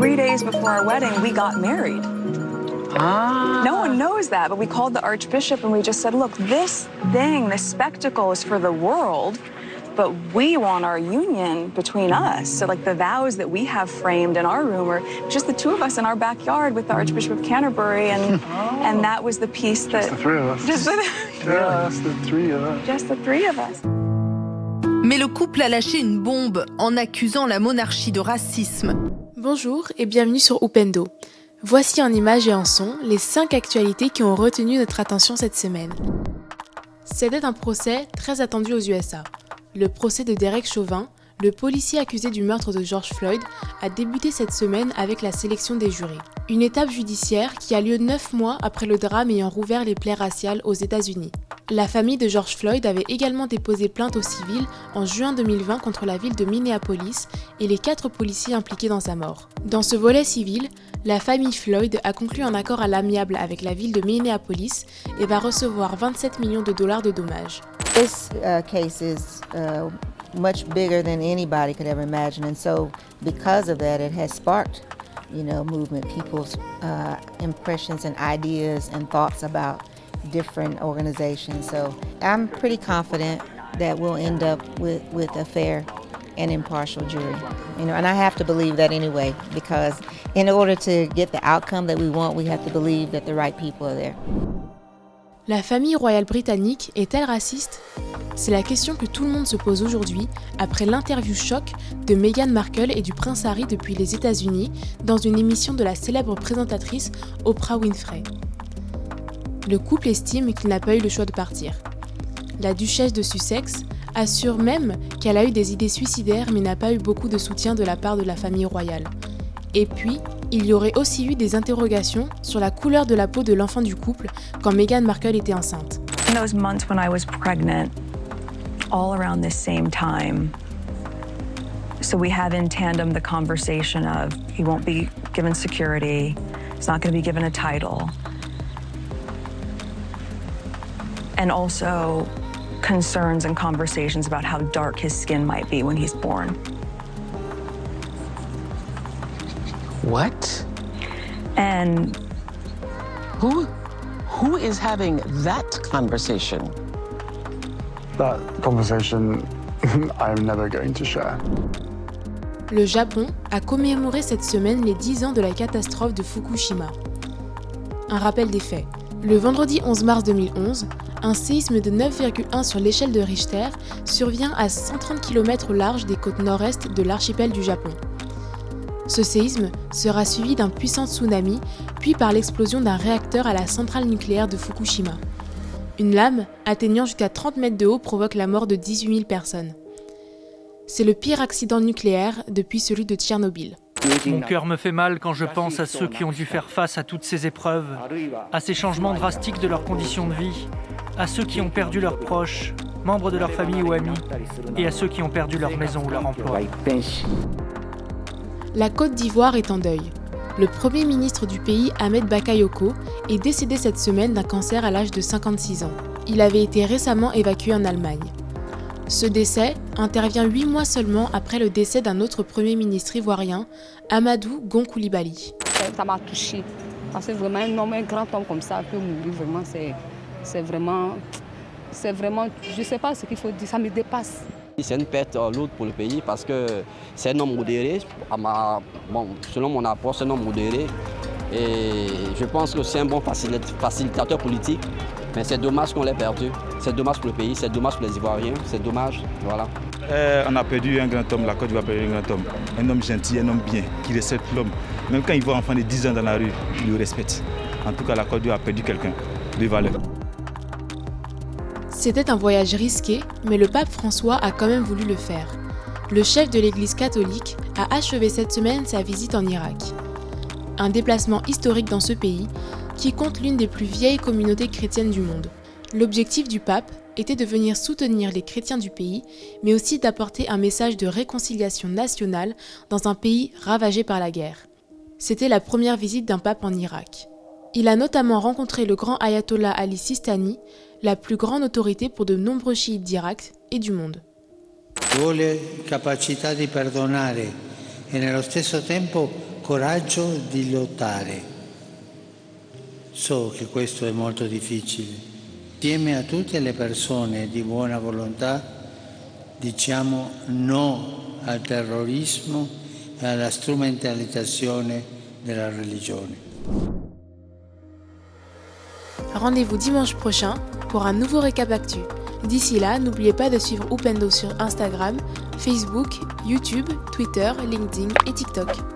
3 days before our wedding, we got married. No one knows that, but we called the Archbishop and we just said, look, this thing, this spectacle is for the world, but we want our union between us. So like the vows that we have framed in our room are just the two of us in our backyard with the Archbishop of Canterbury, and that was the piece that... Just the three of us. Just the three of us. Just the three of us. Mais le couple a lâché une bombe en accusant la monarchie de racisme. Bonjour et bienvenue sur Upendo. Voici en images et en son les 5 actualités qui ont retenu notre attention cette semaine. C'était un procès très attendu aux USA. Le procès de Derek Chauvin, le policier accusé du meurtre de George Floyd, a débuté cette semaine avec la sélection des jurés. Une étape judiciaire qui a lieu 9 mois après le drame ayant rouvert les plaies raciales aux États-Unis. La famille de George Floyd avait également déposé plainte au civil en juin 2020 contre la ville de Minneapolis et les 4 policiers impliqués dans sa mort. Dans ce volet civil, la famille Floyd a conclu un accord à l'amiable avec la ville de Minneapolis et va recevoir 27 millions de dollars de dommages. This case is much bigger than anybody could ever imagine, and so because of that, it has sparked, movement, people's impressions and ideas and thoughts about different organizations. So I'm pretty confident that we'll end up with a fair and impartial jury. And I have to believe that anyway, because in order to get the outcome that we want, we have to believe that the right people are there. La famille royale britannique est-elle raciste ? C'est la question que tout le monde se pose aujourd'hui après l'interview choc de Meghan Markle et du prince Harry depuis les États-Unis dans une émission de la célèbre présentatrice Oprah Winfrey. Le couple estime qu'il n'a pas eu le choix de partir. La duchesse de Sussex assure même qu'elle a eu des idées suicidaires mais n'a pas eu beaucoup de soutien de la part de la famille royale. Et puis, il y aurait aussi eu des interrogations sur la couleur de la peau de l'enfant du couple quand Meghan Markle était enceinte. In those months when I was pregnant, all around this same time, so we have in tandem the conversation of he won't be given security, he's not going to be given a title, and also concerns and conversations about how dark his skin might be when he's born. What? And who is having that conversation? That conversation I'm never going to share. Le Japon a commémoré cette semaine les 10 ans de la catastrophe de Fukushima. Un rappel des faits. Le vendredi 11 mars 2011, un séisme de 9,1 sur l'échelle de Richter survient à 130 km au large des côtes nord-est de l'archipel du Japon. Ce séisme sera suivi d'un puissant tsunami, puis par l'explosion d'un réacteur à la centrale nucléaire de Fukushima. Une lame, atteignant jusqu'à 30 mètres de haut, provoque la mort de 18 000 personnes. C'est le pire accident nucléaire depuis celui de Tchernobyl. Mon cœur me fait mal quand je pense à ceux qui ont dû faire face à toutes ces épreuves, à ces changements drastiques de leurs conditions de vie, à ceux qui ont perdu leurs proches, membres de leur famille ou amis, et à ceux qui ont perdu leur maison ou leur emploi. La Côte d'Ivoire est en deuil. Le premier ministre du pays, Ahmed Bakayoko, est décédé cette semaine d'un cancer à l'âge de 56 ans. Il avait été récemment évacué en Allemagne. Ce décès intervient 8 mois seulement après le décès d'un autre premier ministre ivoirien, Amadou Gon Coulibaly. Ça m'a touchée. Parce que vraiment, un grand homme comme ça peut mourir, vraiment, c'est vraiment, je ne sais pas ce qu'il faut dire, ça me dépasse. C'est une perte lourde pour le pays parce que c'est un homme modéré, selon mon approche, c'est un homme modéré. Et je pense que c'est un bon facilitateur politique, mais c'est dommage qu'on l'ait perdu. C'est dommage pour le pays, c'est dommage pour les Ivoiriens, c'est dommage, voilà. On a perdu un grand homme, la Côte d'Ivoire a perdu un grand homme. Un homme gentil, un homme bien, qui respecte l'homme. Même quand il voit un enfant de 10 ans dans la rue, il le respecte. En tout cas, la Côte d'Ivoire a perdu quelqu'un de valeur. C'était un voyage risqué, mais le pape François a quand même voulu le faire. Le chef de l'Église catholique a achevé cette semaine sa visite en Irak. Un déplacement historique dans ce pays, qui compte l'une des plus vieilles communautés chrétiennes du monde. L'objectif du pape était de venir soutenir les chrétiens du pays, mais aussi d'apporter un message de réconciliation nationale dans un pays ravagé par la guerre. C'était la première visite d'un pape en Irak. Il a notamment rencontré le grand ayatollah Ali Sistani, la plus grande autorité pour de nombreux chiites d'Irak et du monde. Vuole capacità di perdonare e nello stesso tempo coraggio di lottare. So che questo è molto difficile. Insieme a tutte le persone di buona volontà diciamo no al terrorismo e alla strumentalizzazione della religione. Rendez-vous dimanche prochain pour un nouveau récap actu. D'ici là, n'oubliez pas de suivre Upendo sur Instagram, Facebook, YouTube, Twitter, LinkedIn et TikTok.